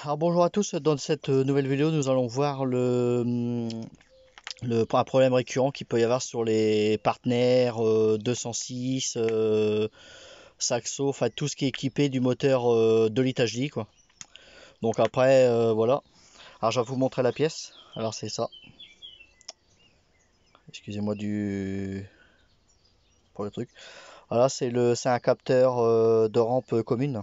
Alors bonjour à tous, dans cette nouvelle vidéo nous allons voir un problème récurrent qu'il peut y avoir sur les partenaires 206, Saxo, enfin tout ce qui est équipé du moteur 2 litres HDI quoi. Donc après voilà, alors je vais vous montrer la pièce, alors c'est ça, excusez-moi pour le truc. Voilà c'est un capteur de rampe commune.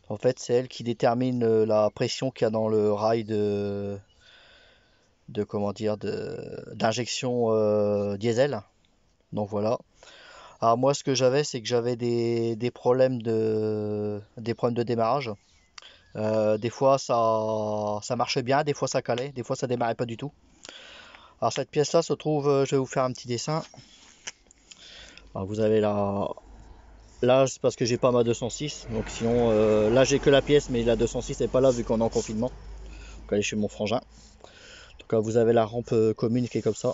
En fait c'est elle qui détermine la pression qu'il y a dans le rail de comment dire d'injection diesel. Donc voilà. Alors moi ce que j'avais c'est que j'avais des problèmes de démarrage. Des fois ça marchait bien, des fois ça calait, des fois ça démarrait pas du tout. Alors cette pièce là se trouve, je vais vous faire un petit dessin. Alors vous avez là c'est parce que j'ai pas ma 206, donc sinon là j'ai que la pièce mais la 206 n'est pas là vu qu'on est en confinement. Donc aller chez mon frangin. Donc là, vous avez la rampe commune qui est comme ça.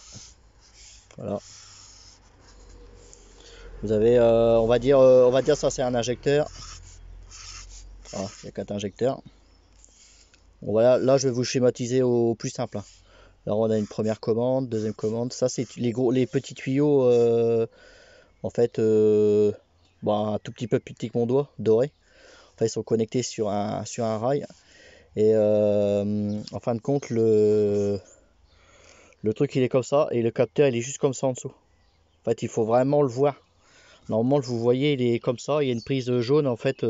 Voilà. Vous avez, on va dire ça c'est un injecteur. Ah, il y a 4 injecteurs. Bon, voilà, là je vais vous schématiser au plus simple. Alors on a une première commande, deuxième commande. Ça c'est les petits tuyaux, en fait, bon, un tout petit peu plus petit que mon doigt, doré. Enfin, ils sont connectés sur un rail. Et en fin de compte, le truc il est comme ça et le capteur il est juste comme ça en dessous. En fait, il faut vraiment le voir. Normalement, vous voyez, il est comme ça. Il y a une prise jaune en fait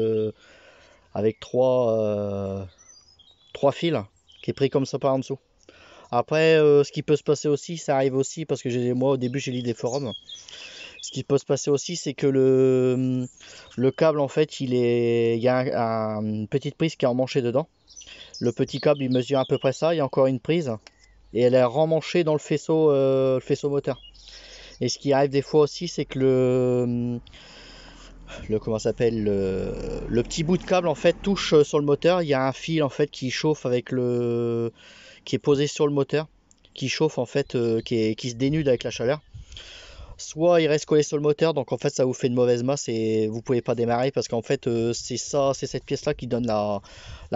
avec trois fils qui est pris comme ça par en dessous. Après, ce qui peut se passer aussi, ça arrive aussi parce que moi au début j'ai lu des forums. Ce qui peut se passer aussi, c'est que le câble en fait, il y a une petite prise qui est emmanchée dedans. Le petit câble il mesure à peu près ça. Il y a encore une prise et elle est remmanchée dans le faisceau moteur. Et ce qui arrive des fois aussi, c'est que le comment s'appelle le petit bout de câble en fait touche sur le moteur. Il y a un fil en fait qui chauffe qui est posé sur le moteur, qui chauffe en fait, qui se dénude avec la chaleur. Soit il reste collé sur le moteur, donc en fait ça vous fait une mauvaise masse et vous pouvez pas démarrer parce qu'en fait c'est cette pièce là qui donne la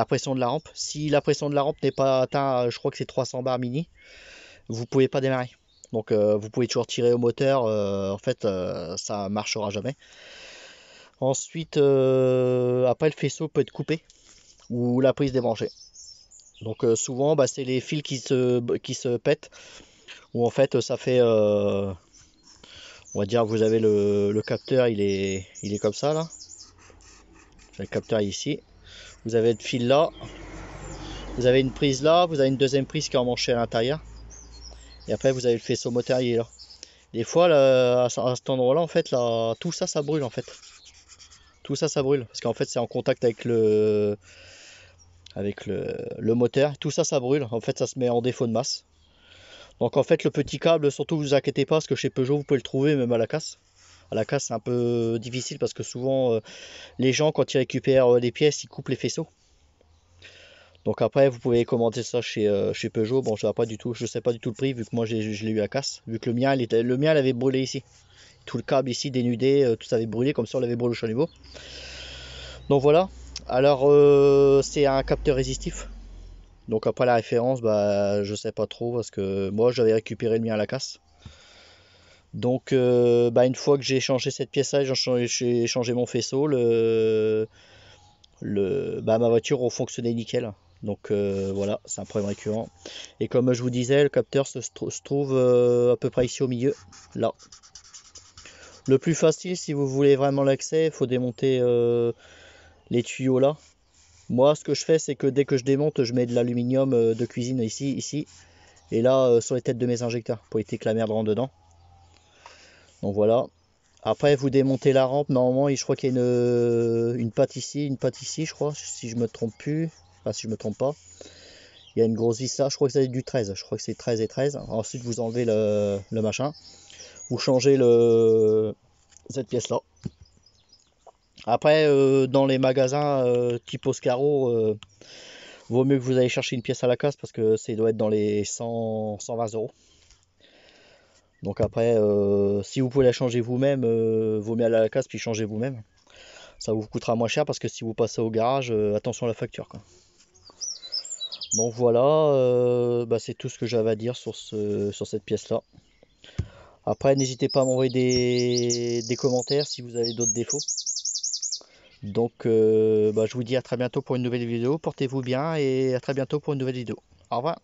pression de la rampe. Si la pression de la rampe n'est pas atteinte, je crois que c'est 300 bars mini, vous pouvez pas démarrer. Donc vous pouvez toujours tirer au moteur, en fait ça marchera jamais. Ensuite, après le faisceau peut être coupé ou la prise débranchée. Donc souvent bah, c'est les fils qui se pètent ou en fait ça fait on va dire vous avez le capteur il est comme ça là. Le capteur est ici. Vous avez le fil là. Vous avez une prise là. Vous avez une deuxième prise qui est emmanchée à l'intérieur. Et après vous avez le faisceau moteur il est là. Des fois là, à cet endroit là en fait là, tout ça ça brûle en fait. Tout ça ça brûle parce qu'en fait c'est en contact avec le moteur. Tout ça ça brûle. En fait ça se met en défaut de masse. Donc en fait le petit câble surtout vous inquiétez pas parce que chez Peugeot vous pouvez le trouver même à la casse. À la casse c'est un peu difficile parce que souvent les gens quand ils récupèrent les pièces ils coupent les faisceaux. Donc après vous pouvez commander ça chez Peugeot. Bon je sais pas du tout le prix vu que moi je l'ai eu à casse. Vu que le mien il avait brûlé ici. Tout le câble ici dénudé, tout avait brûlé comme ça on l'avait brûlé au chalumeau. Donc voilà. Alors c'est un capteur résistif. Donc après la référence bah je sais pas trop parce que moi j'avais récupéré le mien à la casse. Donc bah, une fois que j'ai changé cette pièce là, j'ai changé mon faisceau, bah, ma voiture fonctionnait nickel. Donc voilà, c'est un problème récurrent. Et comme je vous disais, le capteur se trouve à peu près ici au milieu, là. Le plus facile, si vous voulez vraiment l'accès, il faut démonter les tuyaux là. Moi, ce que je fais, c'est que dès que je démonte, je mets de l'aluminium de cuisine ici, et là sur les têtes de mes injecteurs pour éviter que la merde rentre dedans. Donc voilà. Après, vous démontez la rampe. Normalement, je crois qu'il y a une patte ici, je crois, si je me trompe plus. Enfin, si je me trompe pas. Il y a une grosse vis là. Je crois que c'est du 13. Je crois que c'est 13 et 13. Ensuite, vous enlevez le machin. Vous changez cette pièce là. Après, dans les magasins type Oscaro, vaut mieux que vous allez chercher une pièce à la casse parce que ça doit être dans les 120 euros. Donc après, si vous pouvez la changer vous-même, vaut mieux aller à la casse puis changer vous-même. Ça vous coûtera moins cher parce que si vous passez au garage, attention à la facture quoi. Donc voilà, c'est tout ce que j'avais à dire sur cette pièce-là. Après, n'hésitez pas à m'envoyer des commentaires si vous avez d'autres défauts. Donc, je vous dis à très bientôt pour une nouvelle vidéo. Portez-vous bien et à très bientôt pour une nouvelle vidéo. Au revoir.